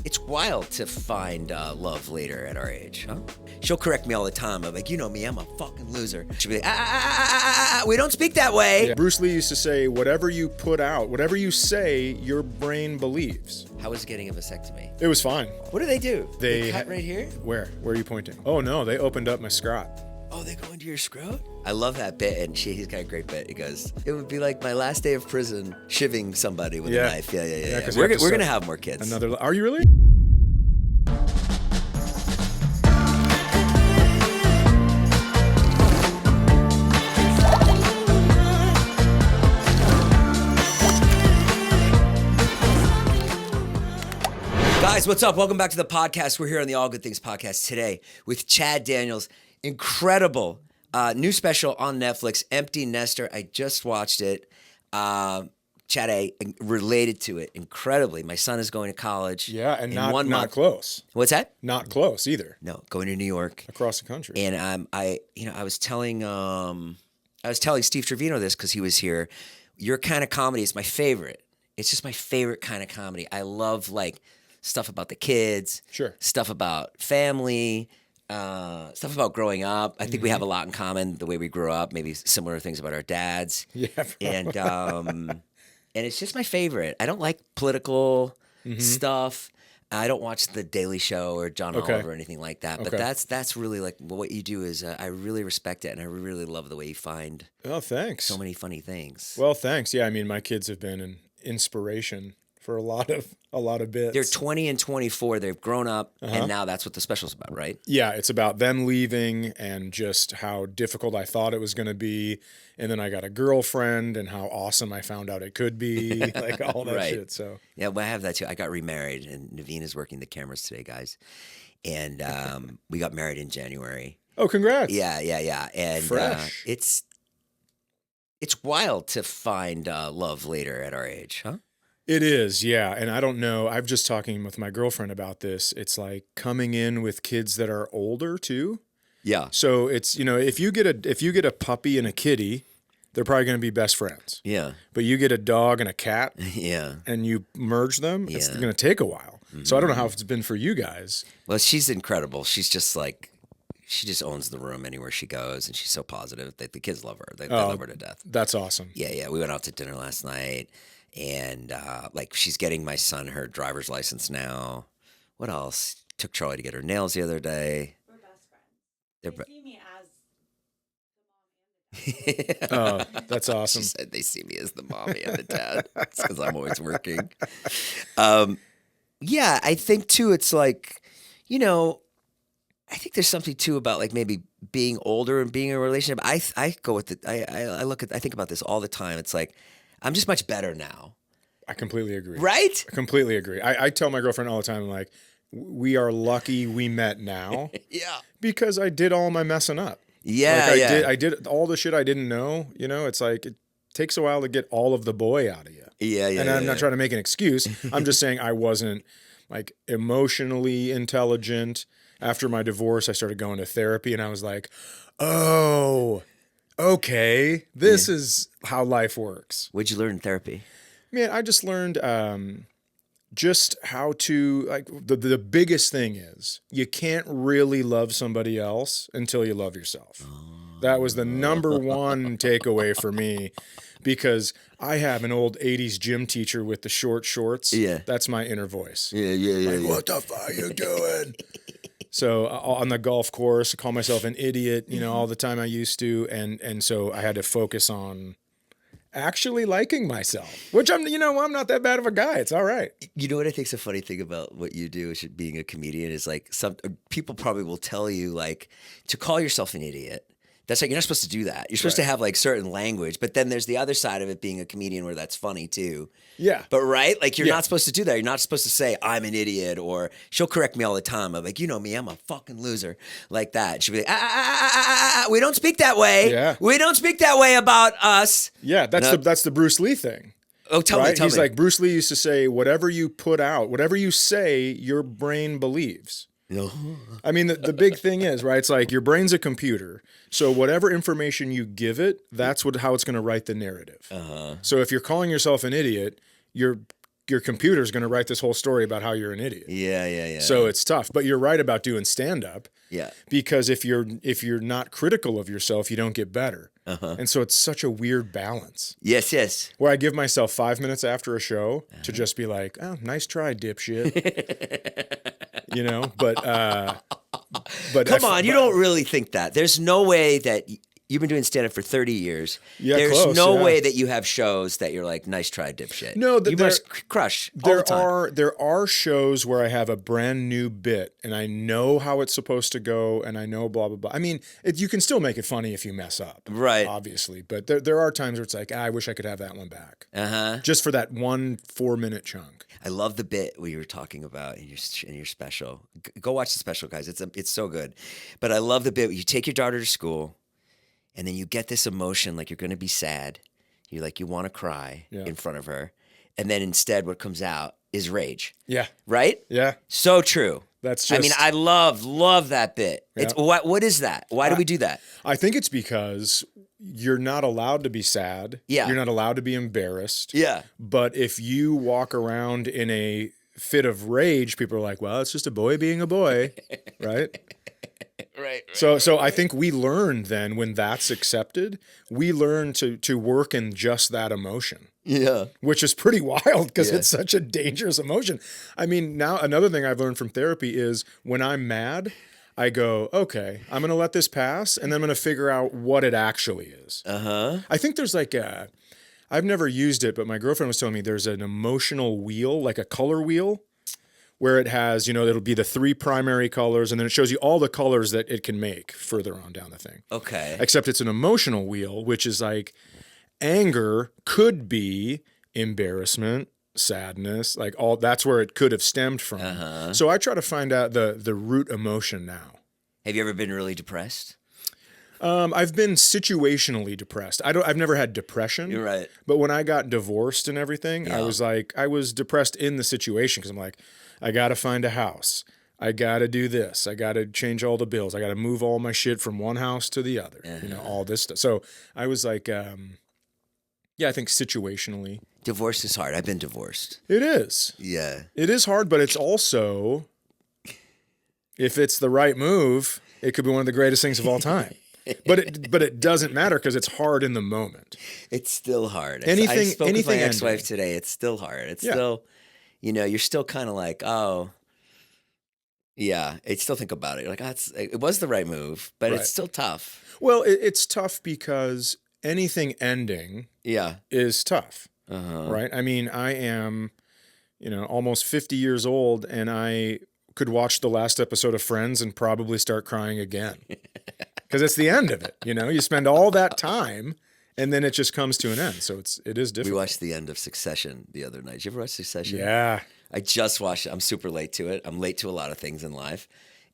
It's wild to find love later at our age, huh? She'll correct me all the time. I'm like, you know me, I'm a fucking loser. She'll be like, we don't speak that way. Yeah. Bruce Lee used to say, whatever you put out, whatever you say, your brain believes. How was getting a vasectomy? It was fine. What do? They cut right here? Where? Where are you pointing? Oh no, they opened up my scrot. Oh, they go into your scrot? I love that bit, and he's got a great bit. He goes, it would be like my last day of prison, shivving somebody with a knife. Yeah. We're going to have more kids. Are you really? Guys, what's up? Welcome back to the podcast. We're here on the All Good Things podcast today with Chad Daniels. Incredible new special on Netflix, Empty Nester. I just watched it. Chad, I related to it incredibly. My son is going to college. Yeah, and not close. What's that? Not close either. No, going to New York. Across the country. And I was telling Steve Trevino this because he was here. Your kind of comedy is my favorite. It's just my favorite kind of comedy. I love like stuff about the kids, sure, stuff about family, stuff about growing up. I think we have a lot in common, the way we grew up, maybe similar things about our dads. Yeah. And it's just my favorite. I don't like political stuff. I don't watch The Daily Show or John Oliver or anything like that. But that's really like what you do is I really respect it, and I really love the way you find thanks. So many funny things. Well, thanks. Yeah, I mean, my kids have been an inspiration for a lot of bits. They're 20 and 24. They've grown up, and now that's what the special's about, right? Yeah, it's about them leaving and just how difficult I thought it was going to be. And then I got a girlfriend and how awesome I found out it could be, like all that shit. So yeah, well, I have that too. I got remarried, and Naveen is working the cameras today, guys. And we got married in January. Oh, congrats. Yeah. And fresh. It's wild to find love later at our age, huh? It is, yeah. And I don't know, I'm just talking with my girlfriend about this. It's like coming in with kids that are older too. Yeah. So it's, if you get a puppy and a kitty, they're probably going to be best friends. Yeah. But you get a dog and a cat, and you merge them, it's going to take a while. So I don't know how it's been for you guys. Well, she's incredible. She's just like, she just owns the room anywhere she goes, and she's so positive that the kids love her. They love her to death. That's awesome. Yeah. We went out to dinner last night. And like she's getting my son her driver's license now. What else? Took Charlie to get her nails the other day. We're best friends. They see me as the mom and the dad. Oh, that's awesome. She said they see me as the mommy and the dad. It's because I'm always working. Yeah, I think too. It's like, I think there's something too about like maybe being older and being in a relationship. I go with it. I think about this all the time. It's like, I'm just much better now. I completely agree. Right? I completely agree. I tell my girlfriend all the time, like, we are lucky we met now. Yeah. Because I did all my messing up. Yeah, I did all the shit I didn't know. It's like it takes a while to get all of the boy out of you. Yeah. And I'm not trying to make an excuse. I'm just saying I wasn't like emotionally intelligent. After my divorce, I started going to therapy, and I was like, oh, okay, this is how life works. What'd you learn in therapy? Man, I just learned just how to, like, the biggest thing is you can't really love somebody else until you love yourself. That was the number one takeaway for me, because I have an old 80s gym teacher with the short shorts. Yeah. That's my inner voice. Yeah. What the fuck are you doing? So on the golf course, I call myself an idiot, all the time I used to. And so I had to focus on actually liking myself, which I'm not that bad of a guy. It's all right. You know what I think's a funny thing about what you do is being a comedian is like some people probably will tell you like to call yourself an idiot. That's like, you're not supposed to do that. You're supposed to have like certain language, but then there's the other side of it being a comedian where that's funny too. Yeah. But right? Like you're not supposed to do that. You're not supposed to say I'm an idiot, or she'll correct me all the time. I'm like, you know me, I'm a fucking loser, like that. She'll be like, we don't speak that way. Yeah. We don't speak that way about us. Yeah. That's the Bruce Lee thing. Oh, tell me. He's like, Bruce Lee used to say, whatever you put out, whatever you say, your brain believes. No. I mean, the big thing is, right, it's like your brain's a computer. So whatever information you give it, that's how it's going to write the narrative. So if you're calling yourself an idiot, you're your computer's going to write this whole story about how you're an idiot. Yeah. So it's tough. But you're right about doing stand-up. Yeah. Because if you're not critical of yourself, you don't get better. And so it's such a weird balance. Yes. Where I give myself 5 minutes after a show to just be like, oh, nice try, dipshit. But Come on, you don't really think that. There's no way that you've been doing stand-up for 30 years. Yeah, There's close, no yeah. way that you have shows that you're like, nice try, dipshit. No, you must crush all the time. There are shows where I have a brand new bit and I know how it's supposed to go and I know blah, blah, blah. I mean, you can still make it funny if you mess up. Right. Obviously. But there are times where it's like, I wish I could have that one back. Just for that 1 4-minute chunk. I love the bit we were talking about in your special. Go watch the special, guys. It's so good. But I love the bit where you take your daughter to school and then you get this emotion like you're going to be sad. You want to cry in front of her. And then instead what comes out is rage. Yeah. Right? Yeah. So true. That's just, I mean, I love that bit. Yeah. It's what is that? Why do we do that? I think it's because you're not allowed to be sad. Yeah. You're not allowed to be embarrassed. Yeah. But if you walk around in a fit of rage, people are like, well, it's just a boy being a boy. Right? Right. So I think we learn then when that's accepted, we learn to work in just that emotion. Yeah. Which is pretty wild because it's such a dangerous emotion. I mean, now another thing I've learned from therapy is when I'm mad, I go, okay, I'm going to let this pass and then I'm going to figure out what it actually is. I think there's like I've never used it, but my girlfriend was telling me there's an emotional wheel, like a color wheel, where it has, it'll be the 3 primary colors and then it shows you all the colors that it can make further on down the thing. Okay. Except it's an emotional wheel, which is like anger could be embarrassment, sadness, like all that's where it could have stemmed from. So I try to find out the root emotion now. Have you ever been really depressed? I've been situationally depressed. I've never had depression. You're right. But when I got divorced and everything, I was depressed in the situation because I'm like, I got to find a house. I got to do this. I got to change all the bills. I got to move all my shit from one house to the other, all this stuff. So I was like, I think situationally. Divorce is hard. I've been divorced. It is. Yeah. It is hard, but it's also, if it's the right move, it could be one of the greatest things of all time. But it doesn't matter because it's hard in the moment. It's still hard. Anything I spoke with my ending. ex-wife today. It's still hard. It's still, you're still kind of like, oh, yeah. I still think about it. You're like, it was the right move, but it's still tough. Well, it's tough because anything ending is tough, right? I mean, I am, almost 50 years old and I could watch the last episode of Friends and probably start crying again. Because it's the end of it, you spend all that time and then it just comes to an end. So it is difficult. We watched the end of Succession the other night. Did you ever watch Succession? Yeah. I just watched it. I'm super late to it. I'm late to a lot of things in life.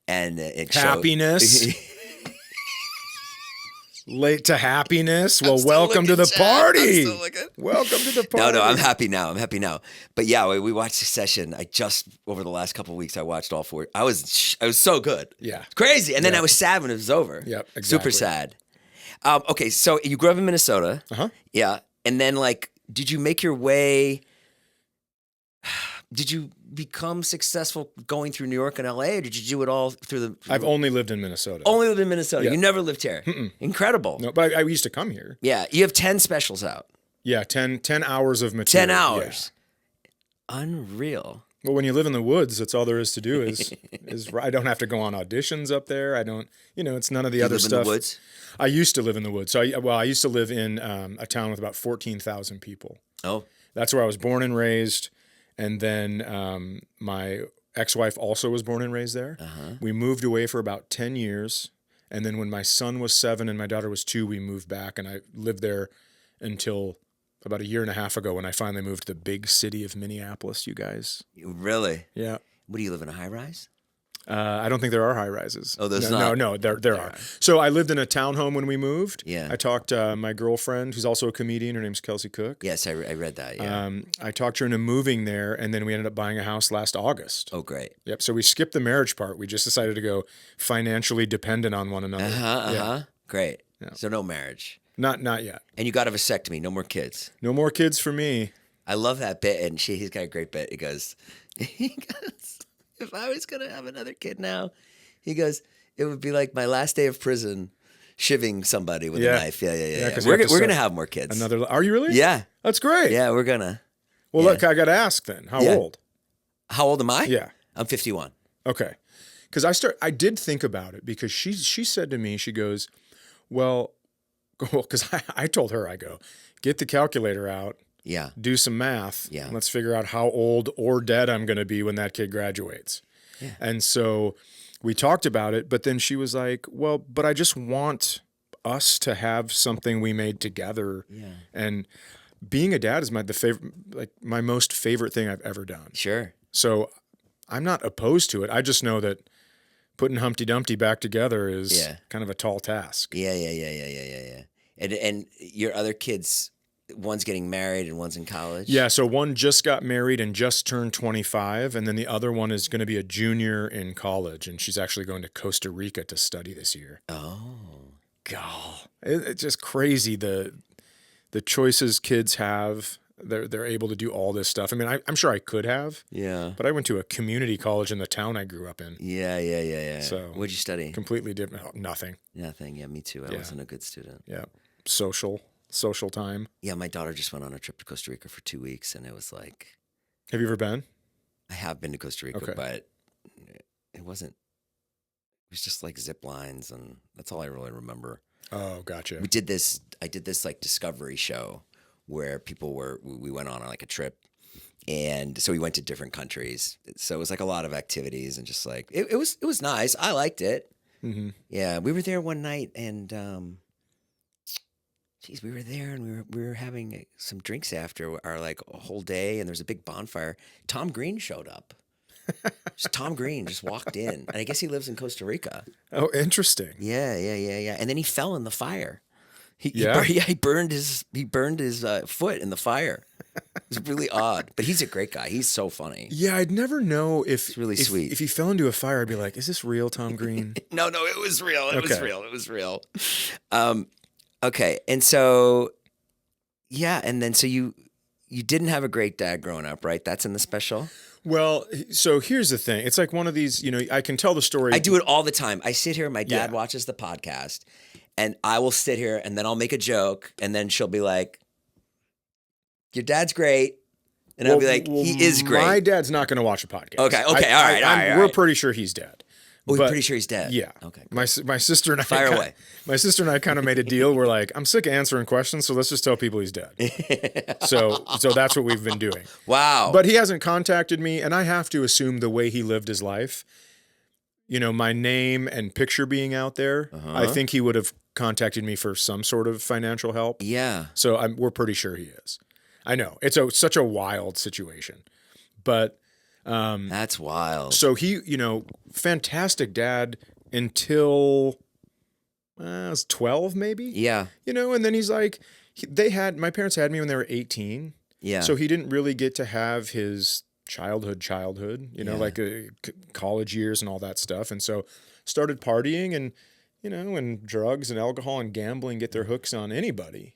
And it happiness. Late to happiness. Well, welcome to looking, the Chad. party. I'm still looking. Welcome to the party. No, I'm happy now. But yeah, we watched Succession. Over the last couple of weeks, I watched all 4. I was so good. Yeah. Crazy. And then I was sad when it was over. Yep, exactly. Super sad. Okay, so you grew up in Minnesota. Yeah. And then did you make your way... Did you become successful going through New York and LA, or did you do it all through I've only lived in Minnesota. Only lived in Minnesota. Yeah. You never lived here. Incredible. No, but I used to come here. Yeah. You have 10 specials out. Yeah, 10 hours of material. 10 hours. Yeah. Unreal. Well, when you live in the woods, that's all there is to do is I don't have to go on auditions up there. I don't, it's none of the other stuff. You live in the woods? I used to live in the woods. So I used to live in a town with about 14,000 people. Oh. That's where I was born and raised. And then my ex-wife also was born and raised there. We moved away for about 10 years. And then when my son was 7 and my daughter was 2, we moved back. And I lived there until about a year and a half ago when I finally moved to the big city of Minneapolis, you guys. Really? Yeah. What do you live in, a high rise? I don't think there are high rises. Oh, there's not? No, there are. So I lived in a townhome when we moved. Yeah. I talked to my girlfriend, who's also a comedian. Her name's Kelsey Cook. Yes, I read that, yeah. I talked her into moving there, and then we ended up buying a house last August. Oh, great. Yep. So we skipped the marriage part. We just decided to go financially dependent on one another. Yeah. Great. Yeah. So no marriage. Not yet. And you got a vasectomy, no more kids. No more kids for me. I love that bit, and he's got a great bit. He goes, if I was gonna have another kid now, he goes, it would be like my last day of prison, shivving somebody with a knife. Yeah. 'cause you have to We're gonna start have more kids. Are you really? Yeah, That's great. yeah, we're gonna. Well, Yeah. look, I got to ask then. How Yeah. old? How old am I? Yeah. I'm 51. Okay. Because I did think about it because she said to me, she goes, well, because I told her, I go, get the calculator out, Yeah, do some math. Yeah. And let's figure out how old or dead I'm going to be when that kid graduates. Yeah. And so we talked about it, but then she was like, well, but I just want us to have something we made together. yeah, And being a dad is my most favorite thing I've ever done. sure. So I'm not opposed to it. I just know that putting Humpty Dumpty back together is kind of a tall task. Yeah. And your other kids, one's getting married and one's in college. Yeah, so one just got married and just turned 25, and then the other one is going to be a junior in college, and she's actually going to Costa Rica to study this year. Oh, God, it's just crazy the choices kids have. They're able to do all this stuff. I mean, I'm sure I could have, yeah. but I went to a community college in the town I grew up in. Yeah. So What'd you study? Completely different. Nothing. Nothing. Yeah, me too. I wasn't a good student. Yeah, social time. Yeah, my daughter just went on a trip to Costa Rica for 2 weeks, and it was like, Have you ever been? I have been to Costa Rica, Okay. but it wasn't. It was just like zip lines, and that's all I really remember. Oh, gotcha. I did this like discovery show where we went on like a trip, and so we went to different countries. So it was like a lot of activities, and just like it was nice. I liked it. Mm-hmm. Yeah, we were there one night, and we were there, and we were having some drinks after our like a whole day, and there was a big bonfire. Tom Green showed up. Just Tom Green just walked in, and I guess he lives in Costa Rica. Oh, interesting. Yeah. And then he fell in the fire. He burned his foot in the fire. It was really odd, but he's a great guy. He's so funny. Yeah, I'd never know if really sweet. If he fell into a fire, I'd be like, "Is this real, Tom Green?" No, it was real. It was real. Okay, and so and then so you didn't have a great dad growing up, right? That's in the special. Well, so here's the thing. It's like one of these, I can tell the story. I do it all the time. I sit here, my dad Yeah. watches the podcast, and I will sit here, and then I'll make a joke, and then she'll be like, your dad's great. And I'll be like, he is great. My dad's not going to watch a podcast. Okay, all right. We're pretty sure he's dead. Oh, But- you're pretty sure he's dead? Yeah. Okay. My sister and I Fire away. My sister and I kind of made a deal. We're like, I'm sick of answering questions, so let's just tell people he's dead. so that's what we've been doing. Wow. But he hasn't contacted me, and I have to assume the way he lived his life, my name and picture being out there, I think he would have contacted me for some sort of financial help. Yeah. So we're pretty sure he is. I know. It's such a wild situation. But That's wild. so he, fantastic dad until I was 12 maybe. Yeah. And then he's like, my parents had me when they were 18. Yeah. So he didn't really get to have his childhood, like college years and all that stuff. And so started partying and, when drugs and alcohol and gambling get their hooks on anybody,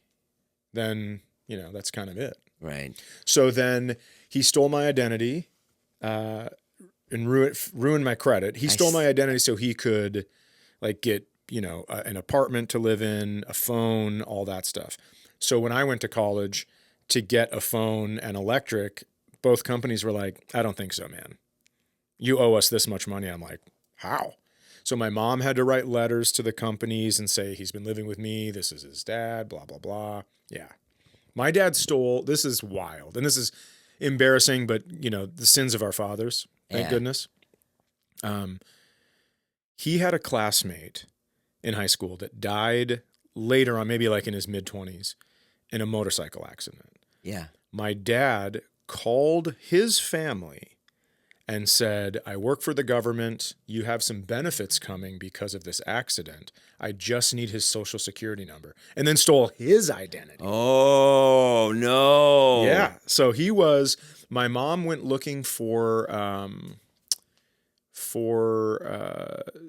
then, that's kind of it. Right. So then he stole my identity and ruined my credit. He stole my identity so he could get, an apartment to live in, a phone, all that stuff. So when I went to college to get a phone and electric, both companies were like, I don't think so, man. You owe us this much money. I'm like, how? So my mom had to write letters to the companies and say, he's been living with me. This is his dad, blah, blah, blah. Yeah. My dad stole, this is wild. And this is embarrassing, but the sins of our fathers, thank goodness. He had a classmate in high school that died later on, maybe like in his mid-20s, in a motorcycle accident. Yeah. My dad called his family and said, I work for the government. You have some benefits coming because of this accident. I just need his social security number. And then stole his identity. Oh, no. Yeah. So my mom went looking for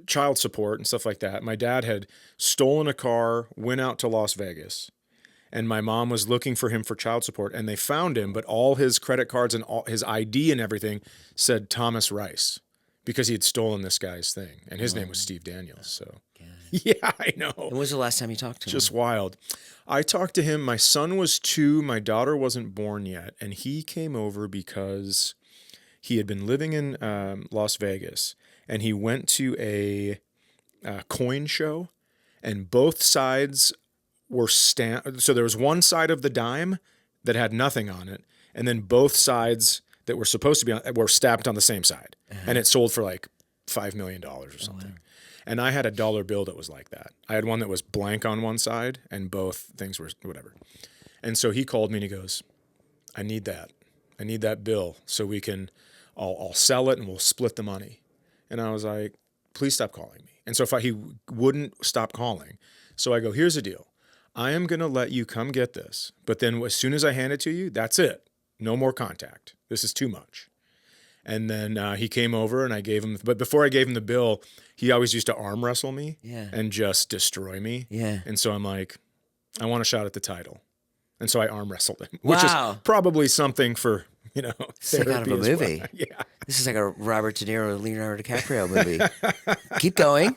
child support and stuff like that. My dad had stolen a car, went out to Las Vegas, and my mom was looking for him for child support, and they found him, but all his credit cards and all his ID and everything said Thomas Rice because he had stolen this guy's thing, and his name was Steve Daniels. So, yeah, I know. When was the last time you talked to him? Just wild. I talked to him. My son was 2. My daughter wasn't born yet, and he came over because he had been living in Las Vegas, and he went to a coin show, and both sides were so there was one side of the dime that had nothing on it, and then both sides that were supposed to be on were stamped on the same side, and it sold for like $5 million or something. Wow. And I had a dollar bill that was like that. I had one that was blank on one side, and both things were whatever. And so he called me and he goes, I need that bill so we can, I'll sell it and we'll split the money. And I was like, please stop calling me. And so he wouldn't stop calling. So I go, here's the deal. I am going to let you come get this. But then as soon as I hand it to you, that's it. No more contact. This is too much. And then he came over and I gave him, but before I gave him the bill, he always used to arm wrestle me and just destroy me. Yeah. And so I'm like, I want a shot at the title. And so I arm wrestled him, which is Wow. probably something for, It's like out of a therapy as well. movie. Yeah. This is like a Robert De Niro, Leonardo DiCaprio movie. Keep going.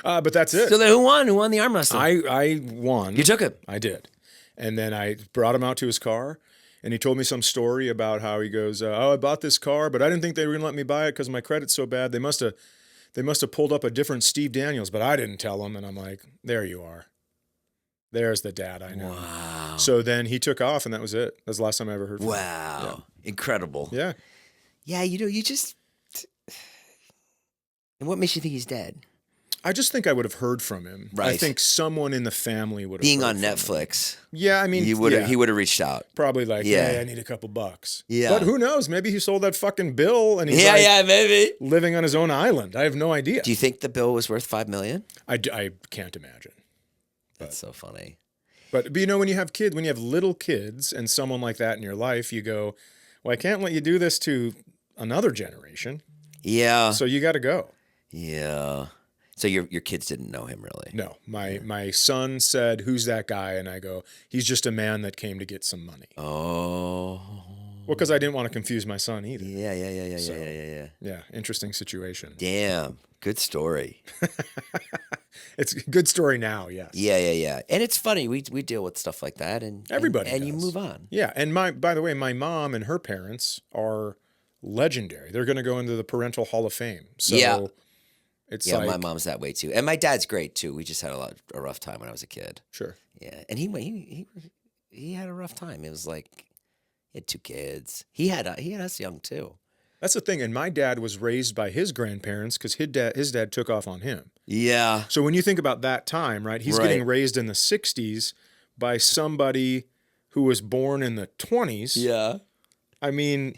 But that's it. So then who won? Who won the arm wrestle? I won. You took it. I did. And then I brought him out to his car, and he told me some story about how he goes, I bought this car, but I didn't think they were going to let me buy it because my credit's so bad. They must have pulled up a different Steve Daniels, but I didn't tell them. And I'm like, there you are. There's the dad I know. Wow. So then he took off, and that was it. That's the last time I ever heard from him. Wow. Incredible. Yeah. Yeah, you just... And what makes you think he's dead? I just think I would have heard from him. Right. I think someone in the family would have Being heard on from him. Netflix, Yeah, I mean, he would have reached out. probably like, Yeah. hey, I need a couple bucks. Yeah. But who knows? Maybe he sold that fucking bill and he's Maybe. living on his own island. I have no idea. Do you think the bill was worth $5 million? I can't imagine. That's so funny. But when you have kids, when you have little kids and someone like that in your life, you go, well, I can't let you do this to another generation. Yeah. So you got to go. Yeah. So your kids didn't know him really? No, my son said, who's that guy? And I go, he's just a man that came to get some money. Oh. Well, because I didn't want to confuse my son either. Yeah. Yeah, interesting situation. Damn. Good story. It's a good story now, yes. Yeah. And it's funny. We deal with stuff like that, and Everybody and you does. move on. Yeah, and by the way, my mom and her parents are legendary. They're going to go into the Parental Hall of Fame. So Yeah. it's Yeah, like, my mom's that way too, and my dad's great too. We just had a rough time when I was a kid. sure. Yeah, and he had a rough time. It was like he had 2 kids. He had us young too. That's the thing. And my dad was raised by his grandparents because his dad took off on him. Yeah. So when you think about that time, right, he's Right. getting raised in the 60s by somebody who was born in the 20s. Yeah. I mean,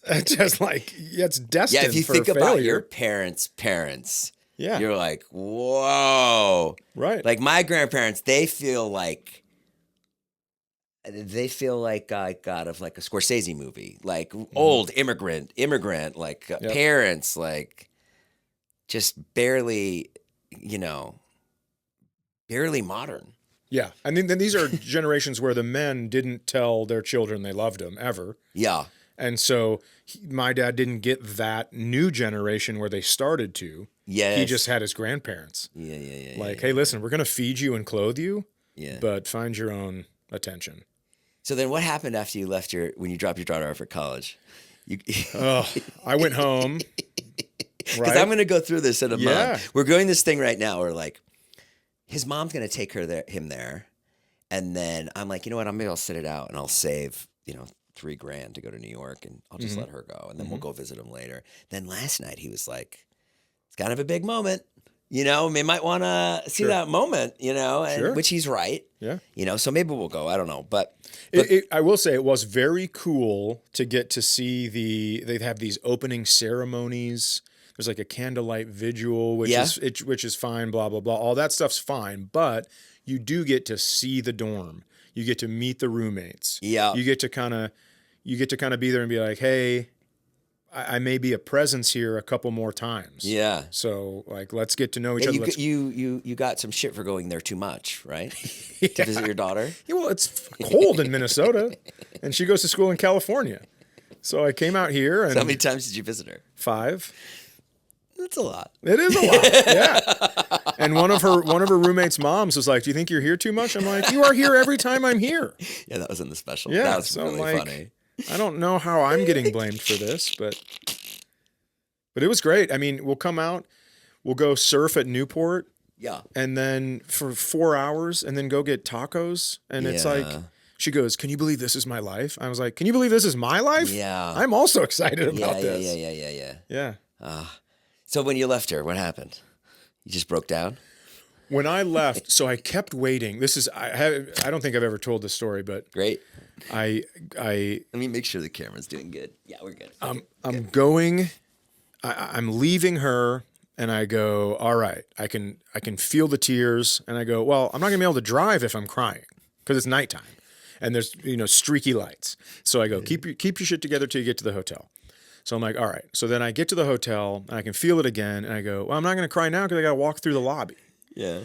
it's just like, it's destined Yeah, if you for think failure. about your parents, Yeah. you're like, whoa. Right. Like my grandparents, they feel like God of like a Scorsese movie, like old immigrant, like parents, like just barely modern. Yeah. I mean, then these are generations where the men didn't tell their children they loved them ever. Yeah. And so my dad didn't get that new generation where they started to. Yes. He just had his grandparents. Yeah. Like, hey, listen, we're going to feed you and clothe you, Yeah. but find your own attention. So then what happened after you left when you dropped your daughter off at college? I went home. Because Right? I'm going to go through this in a Yeah. month. We're doing this thing right now where like his mom's going to take him there. And then I'm like, you know what? Maybe I'll sit it out and I'll save, $3,000 to go to New York and I'll just let her go. And then we'll go visit him later. Then last night he was like, it's kind of a big moment. We might want to see Sure. that moment, and, Sure. which he's right. Yeah. So maybe we'll go. I don't know. But I will say it was very cool to get to see they have these opening ceremonies. There's like a candlelight vigil, which is fine, blah, blah, blah. All that stuff's fine. But you do get to see the dorm. You get to meet the roommates. Yeah. You get to kind of be there and be like, hey, I may be a presence here a couple more times. Yeah. So like, let's get to know each Yeah, other. you got some shit for going there too much, right? Yeah. To visit your daughter. Yeah, well, it's cold in Minnesota, and she goes to school in California. So I came out here, and So how many times did you visit her? 5. That's a lot. It is a lot, yeah. And one of her roommates' moms was like, "Do you think you're here too much?" I'm like, "You are here every time I'm here." Yeah, that was in the special. Yeah, That was so really like, funny. I don't know how I'm getting blamed for this, but it was great. I mean, we'll come out, we'll go surf at Newport, Yeah. and then for 4 hours, and then go get tacos, and it's like. Yeah. She goes, "Can you believe this is my life?" I was like, "Can you believe this is my life?" Yeah. I'm also excited about Yeah, this. yeah. Yeah. So when you left her, what happened? You just broke down? When I left, so I kept waiting. This is I don't think I've ever told this story, but Great. I Let me make sure the camera's doing good. Yeah, we're good. I'm going. I'm leaving her, and I go, "All right, I can feel the tears," and I go, "Well, I'm not gonna be able to drive if I'm crying because it's nighttime." And there's, streaky lights. So I go, keep your shit together till you get to the hotel. So I'm like, all right. So then I get to the hotel and I can feel it again. And I go, well, I'm not going to cry now because I got to walk through the lobby. Yeah.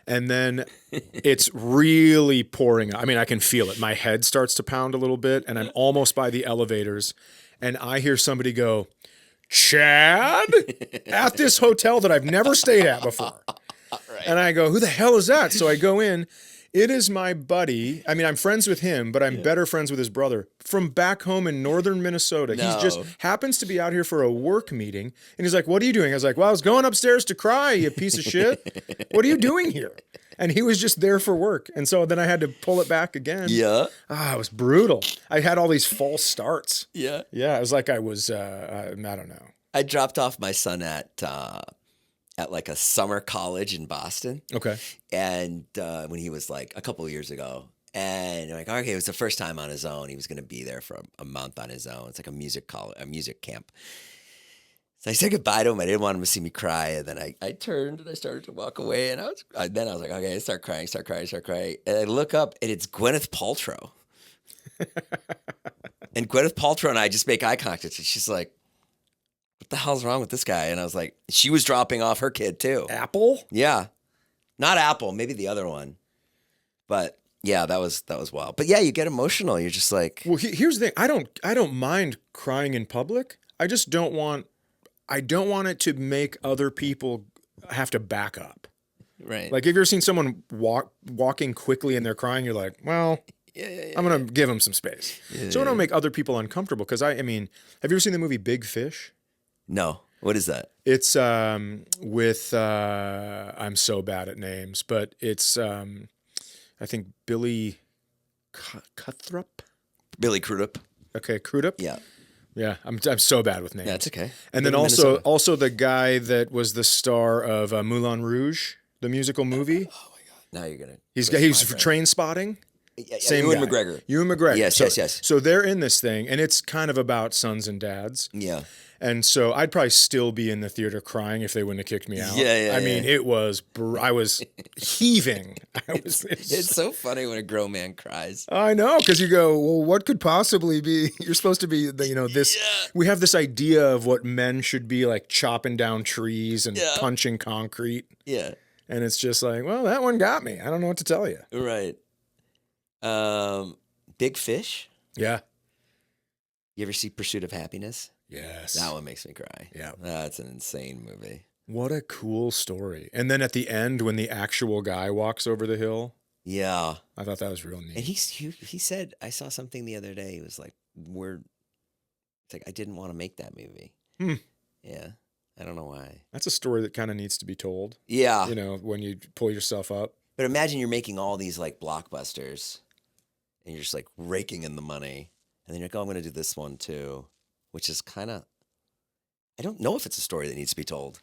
And then it's really pouring. I mean, I can feel it. My head starts to pound a little bit and I'm almost by the elevators. And I hear somebody go, "Chad," at this hotel that I've never stayed at before. Right. And I go, "Who the hell is that?" So I go in. It is my buddy. I mean, I'm friends with him, but I'm better friends with his brother from back home in northern Minnesota. No. He's just happens to be out here for a work meeting. And he's like, "What are you doing?" I was like, "Well, I was going upstairs to cry, you piece of shit. What are you doing here?" And he was just there for work. And so then I had to pull it back again. Yeah. It was brutal. I had all these false starts. Yeah. Yeah, it was like I was, I don't know. I dropped off my son at like a summer college in Boston. Okay. And when he was like a couple of years ago, and I'm like, okay, it was the first time on his own. He was going to be there for a month on his own. It's like a music camp. So I said goodbye to him. I didn't want him to see me cry. And then I turned and I started to walk away. And I was like, okay, I start crying. And I look up and it's Gwyneth Paltrow. And Gwyneth Paltrow and I just make eye contact. And she's like, "What the hell's wrong with this guy?" And I was like, she was dropping off her kid too. Apple? Yeah. Not Apple, maybe the other one. But yeah, that was wild. But yeah, you get emotional. You're just like, Well, here's the thing. I don't mind crying in public. I just don't want it to make other people have to back up. right. Like, have you ever seen someone walking quickly and they're crying? You're like, well, yeah. I'm going to give them some space. So I don't make other people uncomfortable. Because I mean, have you ever seen the movie Big Fish? No. What is that? It's with, I'm so bad at names, but it's, I think Billy Crudup. Billy Crudup. Okay, Crudup. Yeah. Yeah, I'm so bad with names. Yeah, it's okay. And Live then in Minnesota. also the guy that was the star of Moulin Rouge, the musical movie. Oh my God. Now you're going to. He's for Train Spotting. Yeah, Same Ewan guy. McGregor. Ewan McGregor. Yes, yes. So they're in this thing, and it's kind of about sons and dads. Yeah. And so I'd probably still be in the theater crying if they wouldn't have kicked me out. Yeah. I mean, it was, I was heaving. It's so funny when a grown man cries. I know, because you go, well, what could possibly be? You're supposed to be, this. Yeah. We have this idea of what men should be, like chopping down trees and punching concrete. Yeah. And it's just like, well, that one got me. I don't know what to tell you. Right. Big Fish. Yeah. You ever see Pursuit of Happiness? Yes. That one makes me cry. Yeah. That's an insane movie. What a cool story. And then at the end, when the actual guy walks over the hill, Yeah. I thought that was real neat. And he said, I saw something the other day. He was like, it's like, I didn't want to make that movie. Yeah. I don't know why. That's a story that kind of needs to be told. Yeah. When you pull yourself up. But imagine you're making all these like blockbusters and you're just like raking in the money. And then you're like, oh, I'm going to do this one too, which is kind of, I don't know if it's a story that needs to be told.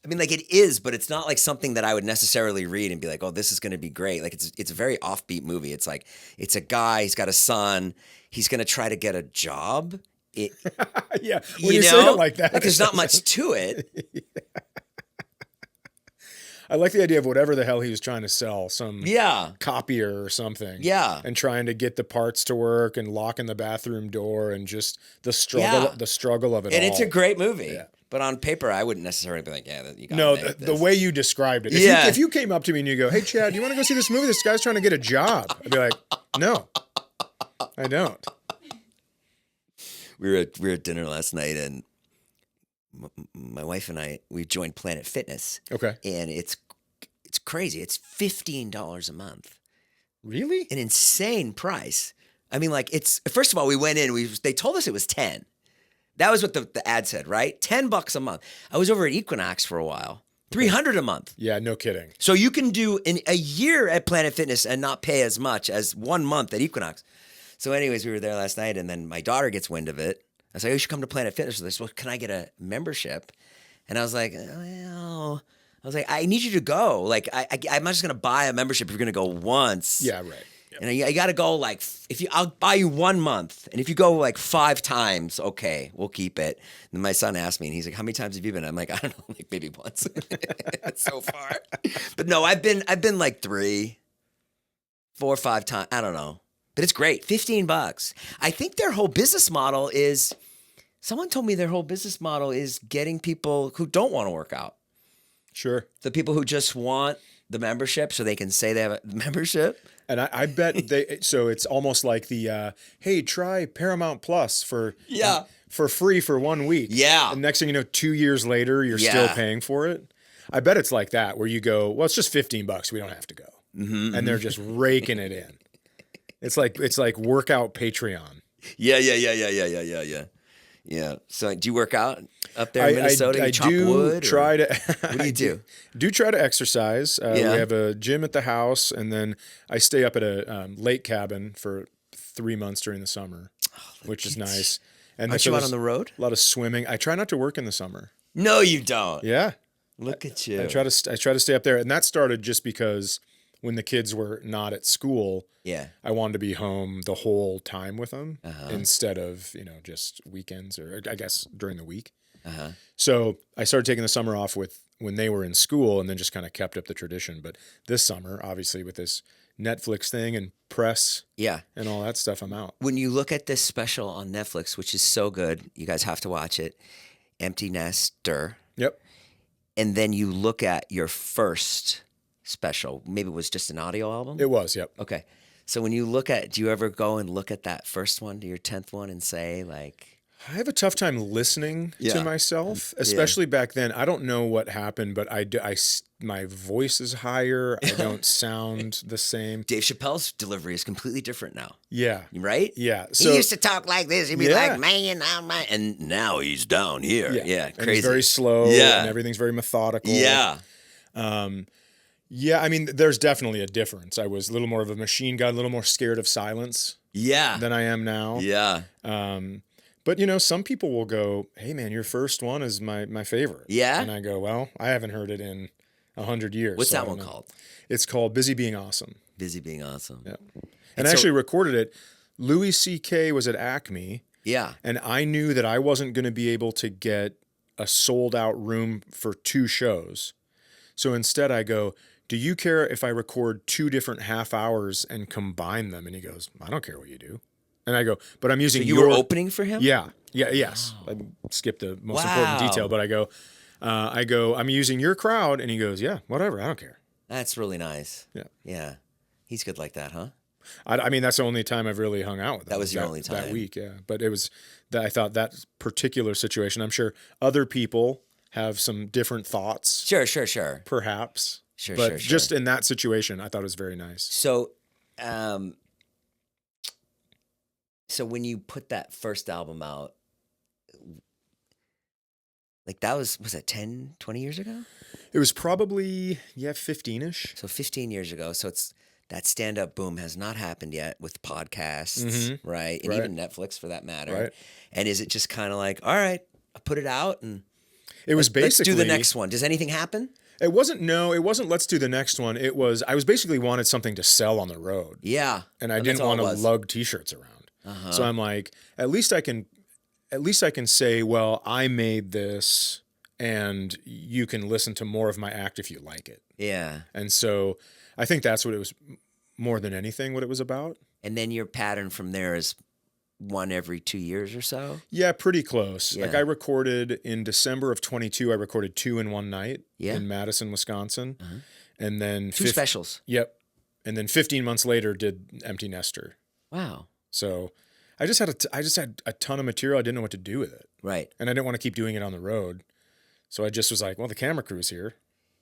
I mean, like it is, but it's not like something that I would necessarily read and be like, oh, this is going to be great. Like it's a very offbeat movie. It's like, it's a guy, he's got a son, he's going to try to get a job. Yeah. When you say it like that. Like there's not much to it. I like the idea of whatever the hell he was trying to sell, some Yeah. copier or something. Yeah. And trying to get the parts to work and locking the bathroom door and just the struggle of it all. And it's a great movie. Yeah. But on paper, I wouldn't necessarily be like, yeah, you got No, to make the this. way you described it. If you came up to me and you go, hey, Chad, do you want to go see this movie? This guy's trying to get a job. I'd be like, no, I don't. We were at dinner last night, and my wife and I, we joined Planet Fitness. Okay. And it's crazy. It's $15 a month. Really? An insane price. I mean, like, it's, first of all, we went in, they told us it was 10. That was what the ad said, right? $10 a month. I was over at Equinox for a while. $300 a month. Yeah, no kidding. So you can do a year at Planet Fitness and not pay as much as 1 month at Equinox. So anyways, we were there last night, and then my daughter gets wind of it. I was like, oh, you should come to Planet Fitness with us. Well, can I get a membership? And I was like, well, I need you to go. Like, I'm not just going to buy a membership if you're going to go once. Yeah, right. Yep. And you got to go like, I'll buy you 1 month. And if you go like 5 times, okay, we'll keep it. And my son asked me, and he's like, how many times have you been? I'm like, I don't know, like maybe once. So far. But no, I've been like 3, 4, 5 times. I don't know. But it's great. $15. I think their whole business model is, someone told me their whole business model is getting people who don't want to work out. Sure. The people who just want the membership so they can say they have a membership. And I bet so it's almost like the, hey, try Paramount Plus for free for 1 week. Yeah. And next thing you know, 2 years later, you're still paying for it. I bet it's like that where you go, well, it's just $15. We don't have to go. Mm-hmm. And they're just raking it in. It's like workout Patreon. Yeah. So do you work out up there in Minnesota? You chop wood? Try to. What do you do? Do try to exercise. We have a gym at the house, and then I stay up at a lake cabin for 3 months during the summer, which is nice. And Aren't you out on the road? A lot of swimming. I try not to work in the summer. No, you don't. Yeah. Look at you. I try to stay up there, and that started just because when the kids were not at school, I wanted to be home the whole time with them instead of, just weekends or I guess during the week. So I started taking the summer off when they were in school and then just kind of kept up the tradition. But this summer, obviously with this Netflix thing and press and all that stuff, I'm out. When you look at this special on Netflix, which is so good, you guys have to watch it, Empty Nester. Yep. And then you look at your first special, maybe it was just an audio album? It was, yep. Okay. So when you look at, do you ever go and look at that first one, to your 10th one, and say like... I have a tough time listening to myself, especially back then. I don't know what happened, but my voice is higher. I don't sound the same. Dave Chappelle's delivery is completely different now. Yeah. Right? Yeah. So, he used to talk like this. He'd be like, man, and now he's down here. Yeah, crazy. And he's very slow and everything's very methodical. Yeah. Yeah, I mean, there's definitely a difference. I was a little more of a machine gun, a little more scared of silence than I am now. Yeah. But, some people will go, hey, man, your first one is my favorite. Yeah? And I go, well, I haven't heard it in 100 years. What's that one called? It's called Busy Being Awesome. Busy Being Awesome. Yeah. And I actually recorded it. Louis C.K. was at Acme. Yeah. And I knew that I wasn't going to be able to get a sold-out room for 2 shows. So instead I go, do you care if I record 2 different half hours and combine them? And he goes, I don't care what you do. And I go, but I'm using you were opening for him? Yeah. Yes. I skipped the most Wow. important detail, but I go, I'm using your crowd. And he goes, yeah, whatever. I don't care. That's really nice. Yeah. Yeah. He's good like that, huh? I mean, that's the only time I've really hung out with him. That was your only time. That week, yeah. But it was that I thought that particular situation, I'm sure other people have some different thoughts. Sure. Perhaps. Sure. But just in that situation, I thought it was very nice. So, so when you put that first album out, like that was it 10, 20 years ago? It was probably, 15-ish. So 15 years ago. So it's that stand-up boom has not happened yet with podcasts, right? And even Netflix for that matter. Right. And is it just kind of like, all right, I put it out and it was basically, let's do the next one. Does anything happen? It wasn't let's do the next one. It was, I was basically wanted something to sell on the road. Yeah. And I didn't want to lug t-shirts around. So I'm like, at least I can say, well, I made this and you can listen to more of my act if you like it. Yeah. And so I think that's what it was more than anything, what it was about. And then your pattern from there is one every 2 years or so? Yeah, pretty close. Yeah. Like I recorded in December of 22, I recorded 2 in one night Yeah. in Madison, Wisconsin. And then 2 specials. Yep. And then 15 months later did Empty Nester. Wow. So I just had a ton of material. I didn't know what to do with it. Right. And I didn't want to keep doing it on the road. So I just was like, well, the camera crew's here.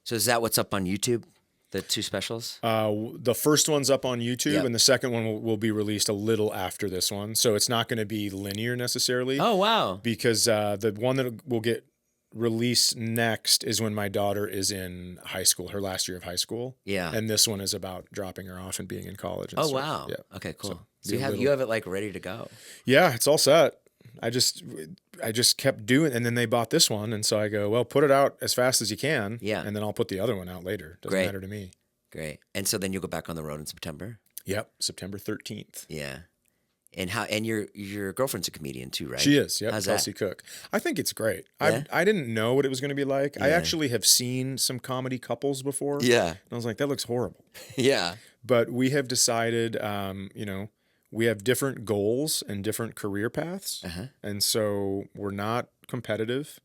So is that what's up on YouTube? The 2 specials? The first one's up on YouTube, Yep. and the second one will be released a little after this one. So it's not going to be linear necessarily. Oh, wow. Because the one that will get released next is when my daughter is in high school, her last year of high school. Yeah. And this one is about dropping her off and being in college. And Oh, stuff. wow. Yeah. Okay, cool. So be you a have little- it like ready to go. Yeah, it's all set. I just kept doing, and then they bought this one, and so I go, well, put it out as fast as you can. Yeah. And then I'll put the other one out later. Doesn't Great. matter to me. Great. And so then you'll go back on the road in September? Yep. September 13th. Yeah. And your girlfriend's a comedian too, right? She is. Yep. How's Kelsey that? Cook. I think it's great. Yeah? I didn't know what it was going to be like. I Yeah. actually have seen some comedy couples before. Yeah. And I was like, that looks horrible. Yeah. But we have decided, we have different goals and different career paths. And so we're not competitive.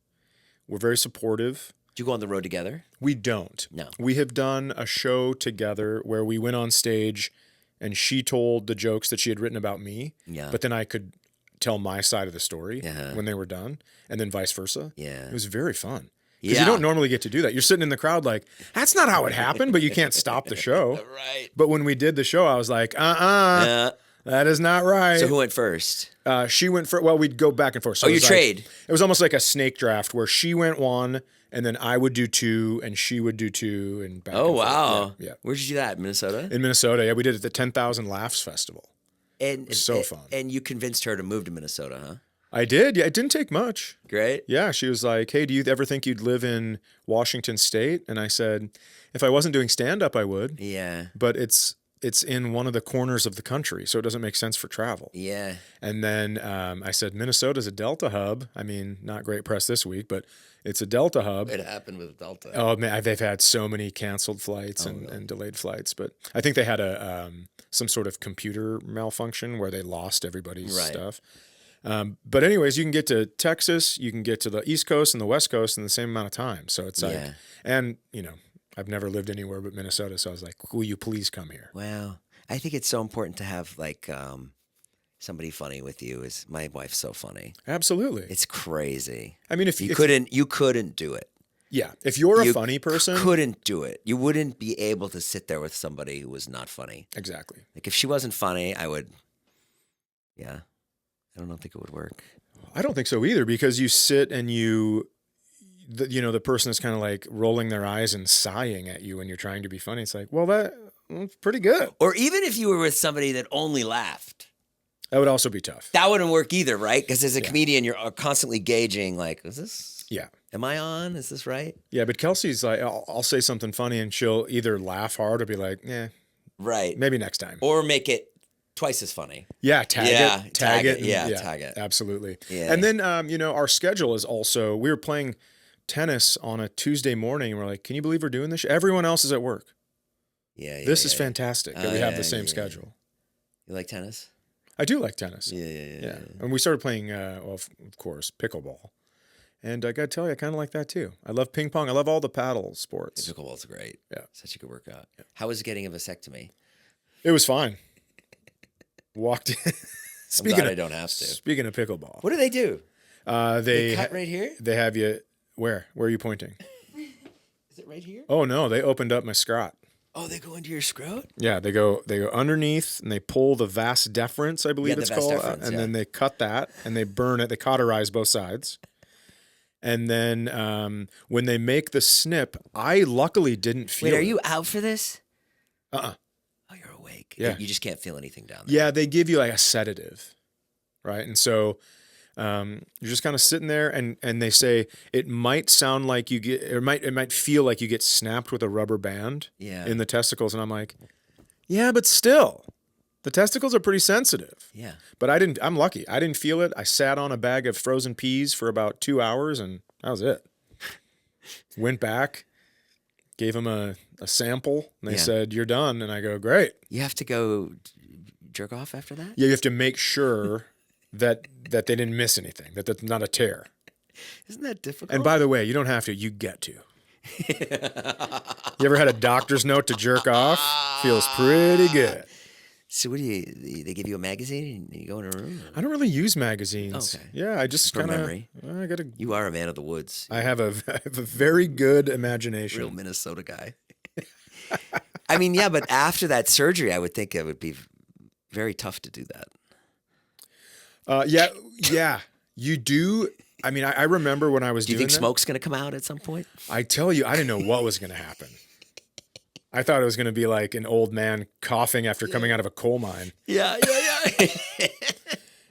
We're very supportive. Do you go on the road together? We don't. No. We have done a show together where we went on stage and she told the jokes that she had written about me. Yeah. But then I could tell my side of the story Uh-huh. when they were done, and then vice versa. Yeah. It was very fun. Because Yeah. you don't normally get to do that. You're sitting in the crowd like, that's not how it happened, but you can't stop the show. Right. But when we did the show, I was like, that is not right. So who went first? She went for, well, we'd go back and forth. So Oh, it you was like- trade. it was almost like a snake draft where she went 1, and then I would do 2, and she would do 2, and back Oh, and forth. wow. Yeah. Where'd you do that? Minnesota? In Minnesota, yeah, we did it at the 10,000 Laughs Festival. And so fun. And you convinced her to move to Minnesota, huh? I did. Yeah, it didn't take much. Great. Yeah, she was like, hey, do you ever think you'd live in Washington State? And I said, if I wasn't doing stand-up, I would. Yeah. But it's in one of the corners of the country, so it doesn't make sense for travel. Yeah. And then I said, Minnesota's a Delta hub. I mean, not great press this week, but it's a Delta hub. It happened with Delta. Oh man, they've had so many canceled flights and delayed flights, but I think they had some sort of computer malfunction where they lost everybody's Right. stuff. But anyways, you can get to Texas, you can get to the East Coast and the West Coast in the same amount of time. So it's like, Yeah. and I've never lived anywhere but Minnesota, so I was like, will you please come here? Wow. I think it's so important to have like somebody funny with you. Is my wife's so funny. Absolutely. It's crazy. I mean, if You couldn't do it. yeah, if you're a You funny person, couldn't do it. You wouldn't be able to sit there with somebody who was not funny. exactly. Like if she wasn't funny, I would. Yeah, I don't think it would work. I don't think so either, because you sit and the person is kind of like rolling their eyes and sighing at you when you're trying to be funny. It's like, well, that's pretty good. Or even if you were with somebody that only laughed, That would also be tough. that wouldn't work either, right? Because as a comedian, you're constantly gauging, like, is this? Yeah. Am I on? Is this right? Yeah, but Kelsey's like, I'll say something funny and she'll either laugh hard or be like, Right. maybe next time. Or make it twice as funny. Yeah, tag it. tag it. and- Yeah, tag it. Absolutely. Yeah. And then, our schedule is also, we were playing tennis on a Tuesday morning and we're like, can you believe we're doing this? Everyone else is at work. Yeah. This is fantastic that Oh, we have yeah, the same yeah. schedule. You like tennis? I do like tennis. Yeah. And we started playing, of course, pickleball. And I got to tell you, I kind of like that too. I love ping pong. I love all the paddle sports. Pickleball's great. Yeah. Such a good workout. How was getting a vasectomy? It was fine. Walked in. I'm glad I don't have to. Speaking of pickleball, What do they do? they They cut right here? they have you, where are you pointing? Is it right here? Oh no, they opened up my scrot. Oh, they go into your scrot? Yeah, they go underneath and they pull the vas deferens, I believe Yeah, the it's vas called, deferens, and yeah. then they cut that and they burn it. They cauterize both sides. And then when they make the snip, I luckily didn't feel Wait, are it. you out for this? Uh-uh. Oh, you're awake. Yeah. You just can't feel anything down there. Yeah, they give you like a sedative, right? And so you're just kind of sitting there, and they say it might sound like you get, or it might feel like you get snapped with a rubber band Yeah. in the testicles, and I'm like, yeah, but still, the testicles are pretty sensitive. Yeah. But I'm lucky. I didn't feel it. I sat on a bag of frozen peas for about 2 hours, and that was it. Went back, gave them a sample, and they Yeah. said, "You're done." And I go, "Great." You have to go jerk off after that? Yeah, you have to make sure that they didn't miss anything, that that's not a tear. Isn't that difficult? And by the way, you don't have to. You get to. You ever had a doctor's note to jerk off? Feels pretty good. So what do you? They give you a magazine and you go in a room? I don't really use magazines. Okay. Yeah, I just From kind of. memory. I gotta. You are a man of the woods. I have a very good imagination. Real Minnesota guy. I mean, yeah, but after that surgery, I would think it would be very tough to do that. Yeah, you do. I mean, I remember when I was Do you doing think that, smoke's going to come out at some point? I tell you, I didn't know what was going to happen. I thought it was going to be like an old man coughing after coming out of a coal mine. Yeah.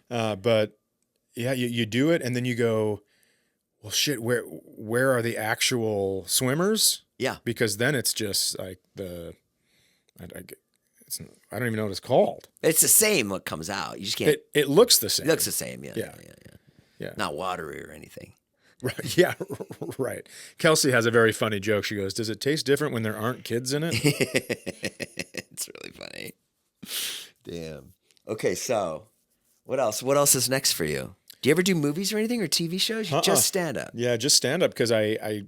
But yeah, you do it, and then you go, well, shit. Where are the actual swimmers? Yeah. Because then it's just like I don't even know what it's called. It's the same what comes out. You just can't. It looks the same. It looks the same. Yeah. Yeah. Not watery or anything. Right. Yeah. Right. Kelsey has a very funny joke. She goes, "Does it taste different when there aren't kids in it?" It's really funny. Damn. Okay, so what else? What else is next for you? Do you ever do movies or anything or TV shows? You just stand up. Yeah, just stand up because I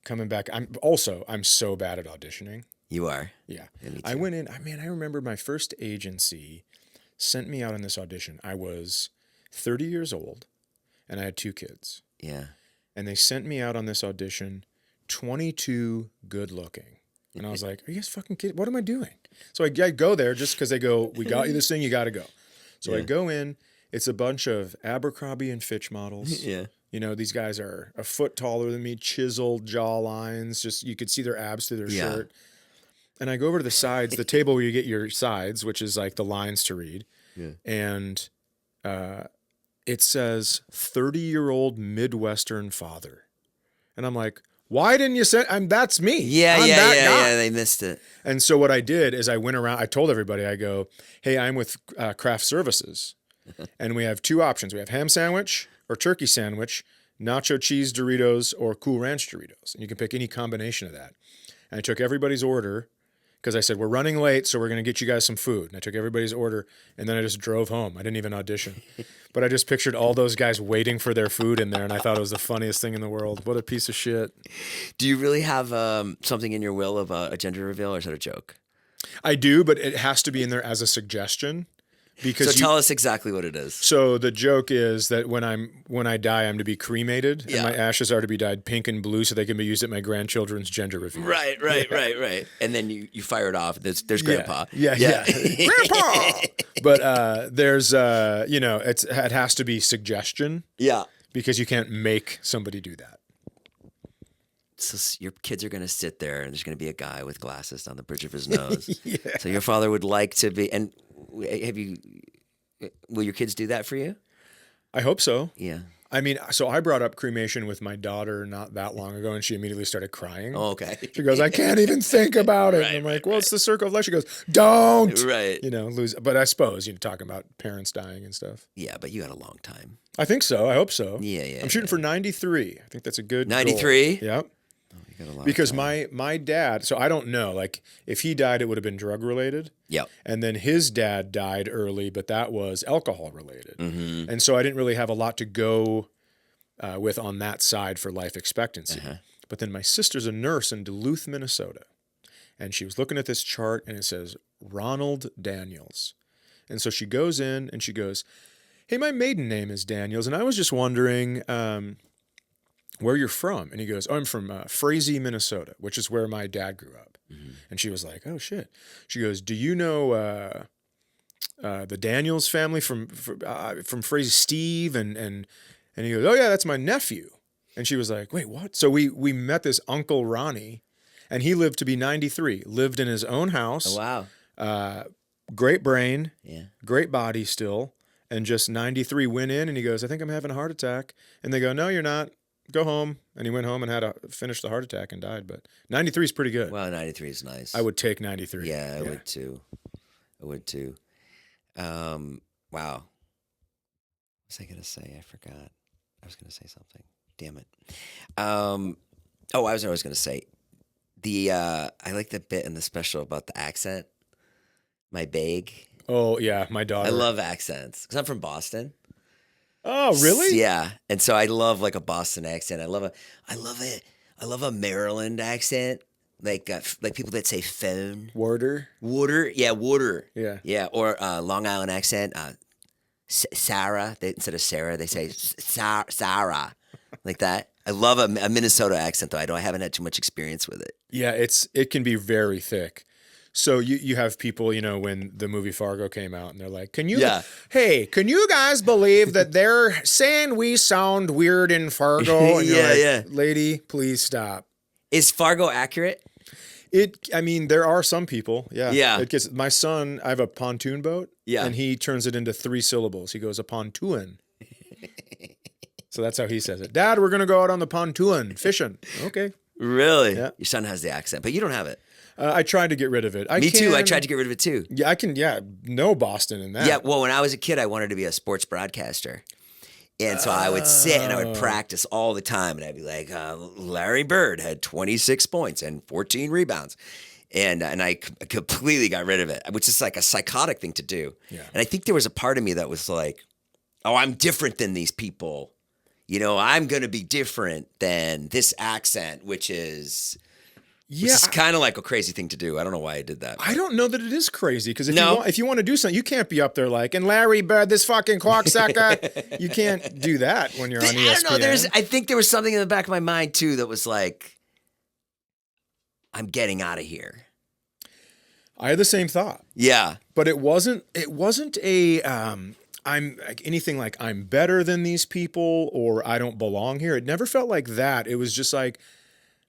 coming back. I'm so bad at auditioning. You are. Yeah. Yeah, me I too. went in. I remember my first agency sent me out on this audition. I was 30 years old, and I had 2 kids. Yeah. And they sent me out on this audition, 22 good looking. And I was like, are you guys fucking kidding? What am I doing? So I go there just because they go, we got you this thing, you got to go. So I go in. It's a bunch of Abercrombie and Fitch models. Yeah. You know, these guys are a foot taller than me, chiseled jaw lines. Just you could see their abs through their shirt. And I go over to the sides, the table where you get your sides, which is like the lines to read. Yeah. And it says 30-year-old Midwestern father. And I'm like, why didn't you say, that's me. I'm that guy. They missed it. And so what I did is I went around, I told everybody, I go, hey, I'm with Craft Services. And we have 2 options. We have ham sandwich or turkey sandwich, nacho cheese Doritos, or Cool Ranch Doritos. And you can pick any combination of that. And I took everybody's order because I said, we're running late, so we're going to get you guys some food. And I took everybody's order, and then I just drove home. I didn't even audition. But I just pictured all those guys waiting for their food in there, and I thought it was the funniest thing in the world. What a piece of shit. Do you really have something in your will of a gender reveal, or is that a joke? I do, but it has to be in there as a suggestion. Because So tell us exactly what it is. So the joke is that when I die, I'm to be cremated, Yeah. and my ashes are to be dyed pink and blue so they can be used at my grandchildren's gender reveal. Right. And then you fire it off. There's Grandpa. Yeah. Grandpa! But there's, it has to be suggestion Yeah. because you can't make somebody do that. So your kids are going to sit there, and there's going to be a guy with glasses on the bridge of his nose. So your father would like to be, and will your kids do that for you? I hope so. Yeah. I mean, so I brought up cremation with my daughter not that long ago, and she immediately started crying. Oh, okay. She goes, I can't even think about it. And I'm like, well, it's the circle of life. She goes, don't. Right. Lose. But I suppose, talking about parents dying and stuff. Yeah, but you had a long time. I think so. I hope so. Yeah. I'm shooting for 93. I think that's a good 93? goal. Yep. You got a lot Because of time. my dad, so I don't know, like if he died, it would have been drug related. Yep. And then his dad died early, but that was alcohol related. Mm-hmm. And so I didn't really have a lot to go with on that side for life expectancy. Uh-huh. But then my sister's a nurse in Duluth, Minnesota. And she was looking at this chart and it says Ronald Daniels. And so she goes in and she goes, hey, my maiden name is Daniels. And I was just wondering where you're from. And he goes, oh, I'm from Frazee, Minnesota, which is where my dad grew up. Mm-hmm. And she was like, oh, shit. She goes, do you know the Daniels family from Frazee, Steve? And he goes, oh, yeah, that's my nephew. And she was like, wait, what? So we met this Uncle Ronnie, and he lived to be 93, lived in his own house. Oh, wow. Great brain, Yeah. great body still, and just 93 went in, and he goes, I think I'm having a heart attack. And they go, no, you're not. Go home. And he went home and had to finish the heart attack and died. But 93 is pretty good. Well, 93 is nice. I would take 93. Yeah, I would too. Wow. What was I going to say? I forgot. I was going to say something. Damn it. Oh, I was always going to say I like the bit in the special about the accent. My bag. Oh yeah, my daughter. I love accents because I'm from Boston. Oh really? Yeah, and so I love like a Boston accent. I love a Maryland accent, like people that say phone, Water. water, yeah, water, Yeah. yeah, or Long Island accent, Sarah. Instead of Sarah, they say Sarah, like that. I love a Minnesota accent though. I haven't had too much experience with it. Yeah, it can be very thick. So you have people, you know, when the movie Fargo came out and they're like, can you guys believe that they're saying we sound weird in Fargo? And you're like, Yeah. lady, please stop. Is Fargo accurate? I mean, there are some people. Yeah. Yeah. It gets, my son, I have a pontoon boat. Yeah. And he turns it into 3 syllables. He goes, a pontoon. So that's how he says it. Dad, we're going to go out on the pontoon fishing. Okay. Really? Yeah. Your son has the accent, but you don't have it. I tried to get rid of it. Me too. I tried to get rid of it too. Yeah, I can. Yeah, no Boston in that. Yeah. Well, when I was a kid, I wanted to be a sports broadcaster. And so I would sit and I would practice all the time. And I'd be like, Larry Bird had 26 points and 14 rebounds. And I completely got rid of it, which is like a psychotic thing to do. Yeah. And I think there was a part of me that was like, oh, I'm different than these people. You know, I'm going to be different than this accent, which is kind of like a crazy thing to do. I don't know why I did that. I don't know that it is crazy because No. if you want to do something, you can't be up there like, and Larry Bird, this fucking cocksucker. You can't do that when you're on ESPN. I don't know. I think there was something in the back of my mind too that was like, I'm getting out of here. I had the same thought. Yeah. But it wasn't a I'm like anything like I'm better than these people or I don't belong here. It never felt like that. It was just like,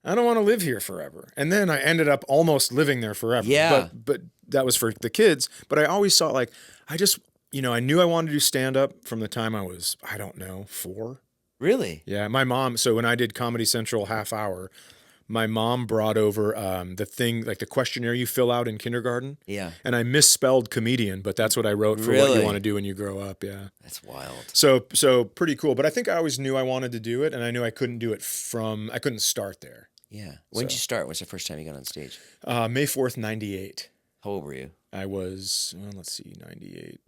I don't want to live here forever. And then I ended up almost living there forever. Yeah. But that was for the kids. But I always saw it like, I just, you know, I knew I wanted to do stand up from the time I was, I don't know, 4. Really? Yeah. My mom, so when I did Comedy Central half hour, my mom brought over the thing, like the questionnaire you fill out in kindergarten. Yeah. And I misspelled comedian, but that's what I wrote for what Really? you want to do when you grow up. Yeah. That's wild. So pretty cool. But I think I always knew I wanted to do it, and I knew I couldn't do it I couldn't start there. Yeah. When did you start? When's the first time you got on stage? May 4th, 98. How old were you? I was, well, let's see, 98,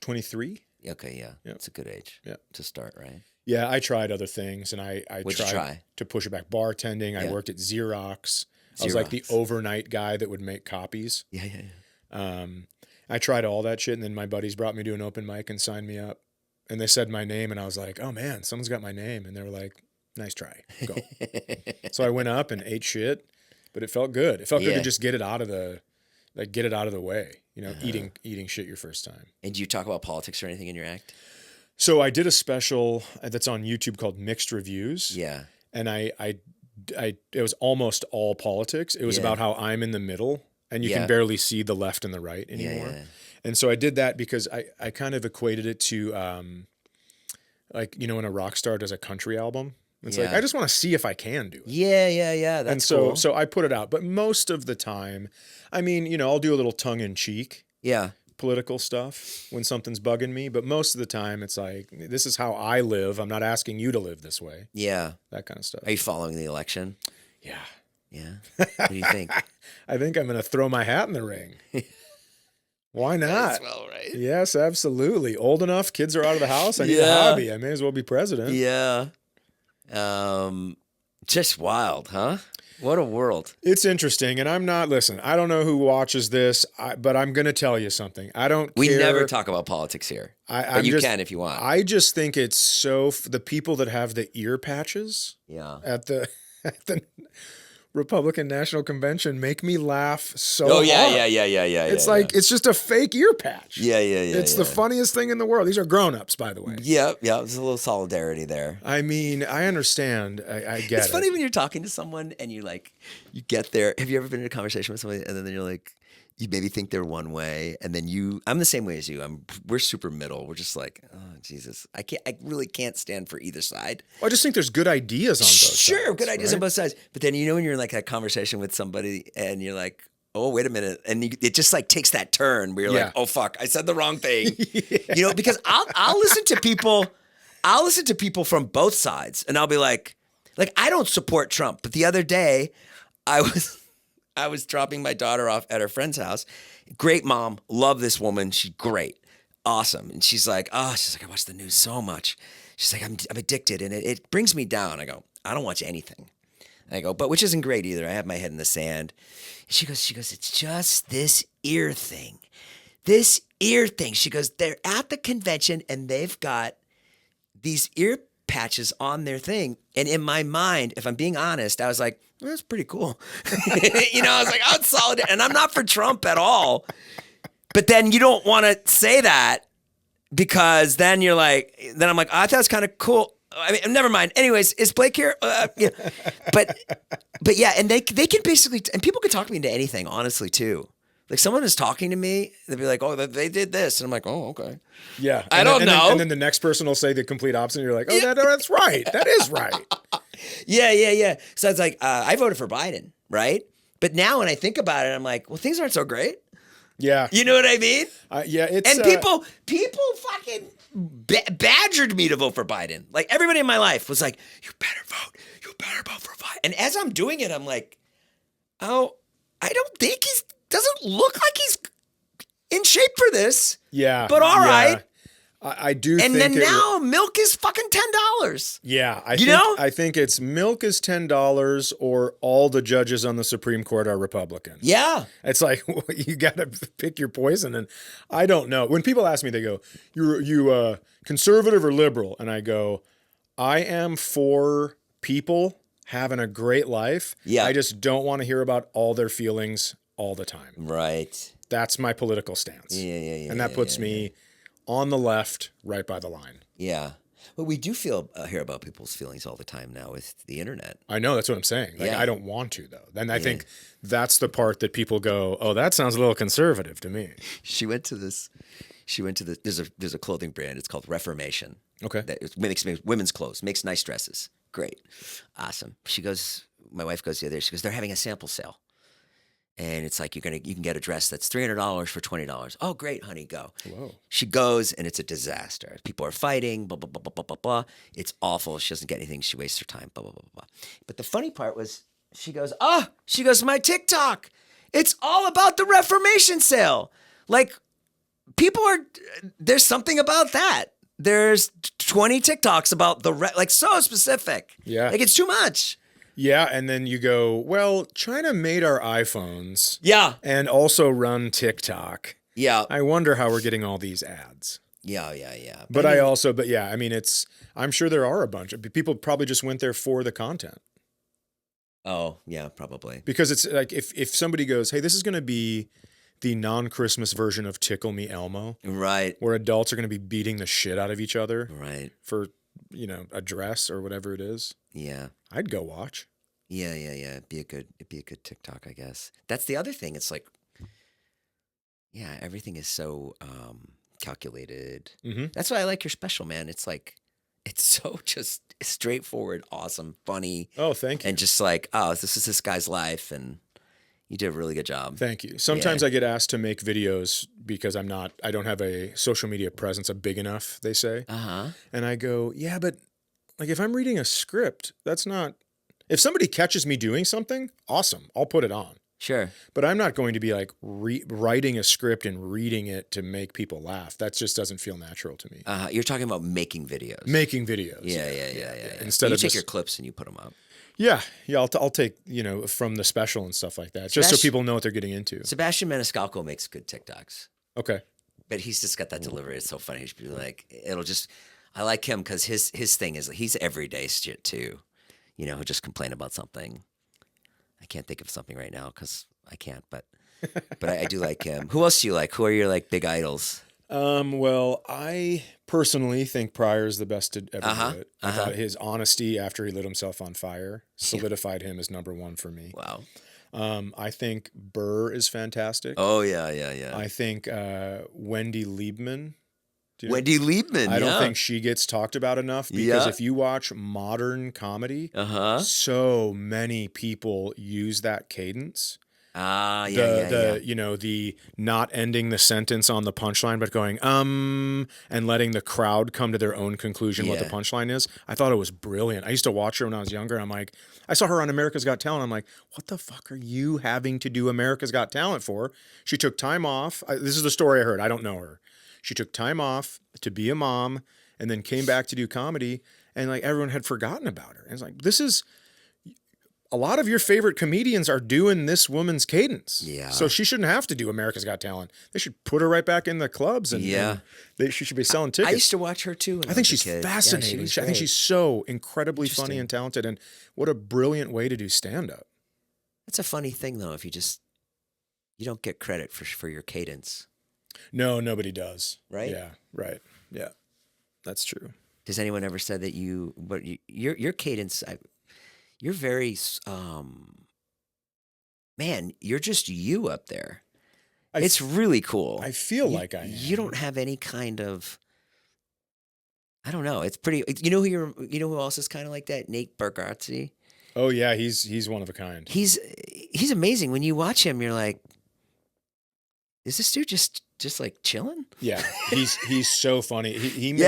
23. Okay, yeah. Yeah. It's a good age to start, right? Yeah, I tried other things, and I What'd you tried try? to push it back. Bartending. Yeah. I worked at Xerox. I was like the Xerox. overnight guy that would make copies. Yeah. I tried all that shit, and then my buddies brought me to an open mic and signed me up. And they said my name, and I was like, oh man, someone's got my name. And they were like, nice try, go. So I went up and ate shit, but it felt good. It felt good to just get it out of the way, you know, eating shit your first time. And do you talk about politics or anything in your act? So I did a special that's on YouTube called Mixed Reviews. Yeah. And it was almost all politics. It was about how I'm in the middle and you can barely see the left and the right anymore. Yeah. And so I did that because I kind of equated it to like, you know, when a rock star does a country album, it's like, I just want to see if I can do it. Yeah. That's cool. So I put it out, but most of the time, I mean, you know, I'll do a little tongue in cheek. Yeah. Political stuff when something's bugging me, but most of the time it's like, this is how I live. I'm not asking you to live this way. Yeah. That kind of stuff. Are you following the election? Yeah. Yeah. What do you think? I think I'm going to throw my hat in the ring. Why not? As well, right? Yes, absolutely. Old enough, kids are out of the house. I need a Yeah. hobby. I may as well be president. Yeah. Just wild, huh? What a world. It's interesting. And listen, I don't know who watches this, but I'm going to tell you something. I don't We care. never talk about politics here. But you can if you want. I just think it's the people that have the ear patches Yeah. at the Republican National Convention make me laugh so Oh, yeah. hard. It's like, it's just a fake ear patch. Yeah. It's the funniest thing in the world. These are grown-ups, by the way. Yeah. There's a little solidarity there. I mean, I understand. I get it. It's funny when you're talking to someone and you get there. Have you ever been in a conversation with somebody and then you're like, you maybe think they're one way, and then I'm the same way as you. We're super middle. We're just like, oh Jesus, I really can't stand for either side. Well, I just think there's good ideas on both sides. Sure, good ideas right? on both sides. But then when you're in like a conversation with somebody and you're like, oh wait a minute, and it just like takes that turn where you're like, oh fuck, I said the wrong thing. You know, because I'll listen to people. I'll listen to people from both sides, and I'll be like Like, I don't support Trump, but the other day I was dropping my daughter off at her friend's house. Great mom, love this woman. She's great, awesome. And she's like, I watch the news so much. She's like, I'm addicted, and it brings me down. I go, I don't watch anything. I go, but which isn't great either. I have my head in the sand. And she goes, it's just this ear thing. This ear thing. She goes, they're at the convention and they've got these ear patches on their thing. And in my mind, if I'm being honest, I was like, well, that's pretty cool. I was like, oh, it's solid. And I'm not for Trump at all. But then you don't want to say that because then I'm like, I thought it was kind of cool. I mean, never mind. Anyways, is Blake here? Yeah. But yeah, and they can basically, and people can talk me into anything, honestly, too. Like, someone is talking to me, they'll be like, oh, they did this. And I'm like, oh, okay. Yeah. I don't know. And then the next person will say the complete opposite. And you're like, oh, that's right. That is right. Yeah. So it's like, I voted for Biden, right? But now when I think about it, I'm like, well, things aren't so great. Yeah. You know what I mean? Yeah. It's, and people fucking badgered me to vote for Biden. Like, everybody in my life was like, you better vote for Biden. And as I'm doing it, I'm like, oh, I don't think doesn't look like he's in shape for this. Yeah. But all right. I do and think then now milk is fucking $10. Yeah. know? I think it's milk is $10 or all the judges on the Supreme Court are Republicans. Yeah. It's like, you got to pick your poison. And I don't know. When people ask me, they go, you conservative or liberal? And I go, I am for people having a great life. Yeah. I just don't want to hear about all their feelings all the time. Right. That's my political stance. Yeah. And that puts me on the left, right by the line. Yeah. Well, we do hear about people's feelings all the time now with the internet. I know, that's what I'm saying. Like, Yeah. I don't want to, though. Then I think that's the part that people go, oh, that sounds a little conservative to me. She went to there's a clothing brand. It's called Reformation. Okay. That makes women's clothes, makes nice dresses. Great. Awesome. My wife goes the other day, she goes, they're having a sample sale. And it's like, you can get a dress that's $300 for $20. Oh, great, honey, go. Whoa. She goes, and it's a disaster. People are fighting, blah, blah, blah, blah, blah, blah, blah. It's awful. She doesn't get anything. She wastes her time, blah, blah, blah, blah. But the funny part was, she goes, my TikTok. It's all about the Reformation sale. Like, there's something about that. There's 20 TikToks about so specific. Yeah. Like, it's too much. Yeah, and then you go, well, China made our iPhones. Yeah. And also run TikTok. Yeah. I wonder how we're getting all these ads. Yeah. But I mean, I'm sure there are a bunch of people probably just went there for the content. Oh, yeah, probably. Because it's like, if somebody goes, hey, this is going to be the non-Christmas version of Tickle Me Elmo. Right. Where adults are going to be beating the shit out of each other. Right. For, a dress or whatever it is. Yeah. I'd go watch. Yeah. It'd be a good TikTok, I guess. That's the other thing. It's like, yeah, everything is so calculated. Mm-hmm. That's why I like your special, man. It's like, it's so just straightforward, awesome, funny. Oh, thank you. And just like, oh, this is this guy's life, and you did a really good job. Thank you. Sometimes I get asked to make videos because I don't have a social media presence big enough, they say. Uh-huh. And I go, yeah, but like if I'm reading a script, that's not, if somebody catches me doing something, awesome, I'll put it on. Sure. But I'm not going to be like writing a script and reading it to make people laugh. That just doesn't feel natural to me. You're talking about making videos. Making videos. Yeah. Instead you of take your clips and you put them up. Yeah. I'll take, from the special and stuff like that, just so people know what they're getting into. Sebastian Maniscalco makes good TikToks. Okay. But he's just got that delivery. It's so funny. He's like, I like him because his thing is he's everyday shit too. He'll just complain about something. I can't think of something right now because I can't, but I do like him. Who else do you like? Who are your big idols? Well, I personally think Pryor's the best to ever do it. I thought his honesty after he lit himself on fire solidified him as number one for me. Wow. I think Burr is fantastic. Oh, yeah. I think Wendy Liebman. Wendy Liebman, I don't think she gets talked about enough because if you watch modern comedy, so many people use that cadence. The you know, the not ending the sentence on the punchline, but going and letting the crowd come to their own conclusion what the Yeah. punchline is. I thought it was brilliant. I used to watch her when I was younger. I'm like, I saw her on America's Got Talent. I'm like, what the fuck are you having to do America's Got Talent for? She took time off. This is the story I heard. I don't know her. She took time off to be a mom and then came back to do comedy, and like everyone had forgotten about her. And it's like, this is, a lot of your favorite comedians are doing this woman's cadence. Yeah. So she shouldn't have to do America's Got Talent. They should put her right back in the clubs, and, she should be selling tickets. I used to watch her too. When I think was a she's kid. fascinating. Yeah, I think she's so incredibly funny Interesting. and talented, and what a brilliant way to do stand-up. That's a funny thing though. If you don't get credit for your cadence. No, nobody does. Right? Yeah, right. Yeah, that's true. Has anyone ever said that your cadence? You're very man. You're just you up there. It's really cool. I feel like I am. You don't have any kind of. I don't know. It's pretty. You know who else is kind of like that? Nate Bargatze. Oh yeah, he's one of a kind. He's amazing. When you watch him, you're like, is this dude just like chilling? Yeah, he's so funny. He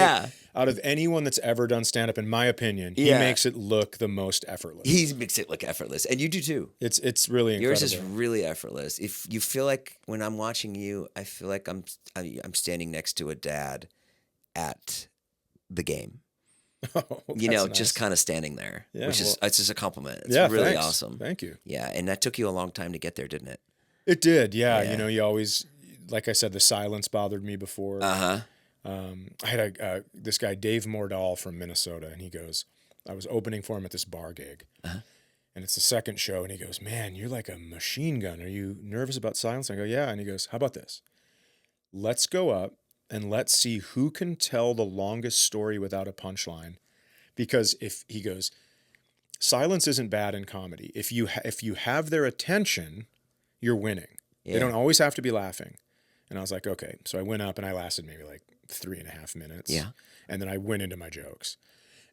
out of anyone that's ever done stand-up, in my opinion, he makes it look the most effortless. He makes it look effortless, and you do too. It's really incredible. Yours is really effortless. If you feel like when I'm watching you, I feel like I'm standing next to a dad at the game. Oh, Just nice. kind of standing there, which is it's just a compliment. It's really awesome. Thank you. Yeah, and that took you a long time to get there, didn't it? It did. Yeah. You always, like I said, the silence bothered me before. Uh-huh. I had this guy, Dave Mordahl from Minnesota, and he goes, I was opening for him at this bar gig, and it's the second show, and he goes, man, you're like a machine gun. Are you nervous about silence? I go, yeah. And he goes, how about this? Let's go up and let's see who can tell the longest story without a punchline. Because he goes, silence isn't bad in comedy. If you have their attention, you're winning. Yeah. They don't always have to be laughing. And I was like, okay. So I went up and I lasted maybe like 3.5 minutes. Yeah. And then I went into my jokes.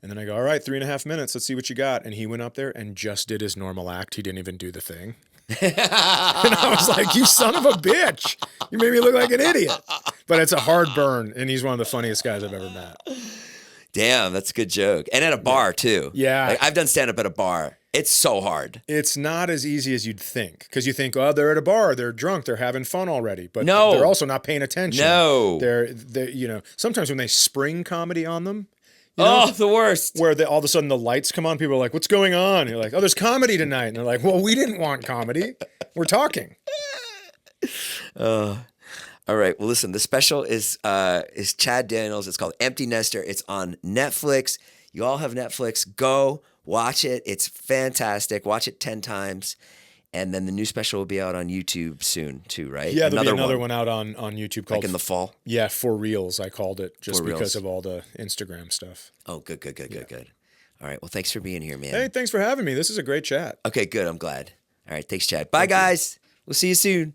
And then I go, all right, 3.5 minutes. Let's see what you got. And he went up there and just did his normal act. He didn't even do the thing. And I was like, you son of a bitch. You made me look like an idiot. But it's a hard burn. And he's one of the funniest guys I've ever met. Damn, that's a good joke. And at a bar too. Yeah. Like, I've done stand-up at a bar. It's so hard. It's not as easy as you'd think. Because you think, oh, they're at a bar, they're drunk, they're having fun already. But No. they're also not paying attention. No. They're sometimes when they spring comedy on them, The worst. where all of a sudden the lights come on, people are like, what's going on? And you're like, oh, there's comedy tonight. And they're like, well, we didn't want comedy. We're talking. All right. Well, listen, the special is Chad Daniels. It's called Empty Nester. It's on Netflix. You all have Netflix. Go watch it. It's fantastic. Watch it 10 times. And then the new special will be out on YouTube soon too, right? Yeah, there'll be another one out on YouTube called like in the fall. Yeah, For Reals, I called it, just For because Reals. of all the Instagram stuff. Oh, good. All right. Well, thanks for being here, man. Hey, thanks for having me. This is a great chat. Okay, good. I'm glad. All right. Thanks, Chad. Bye, guys. We'll see you soon.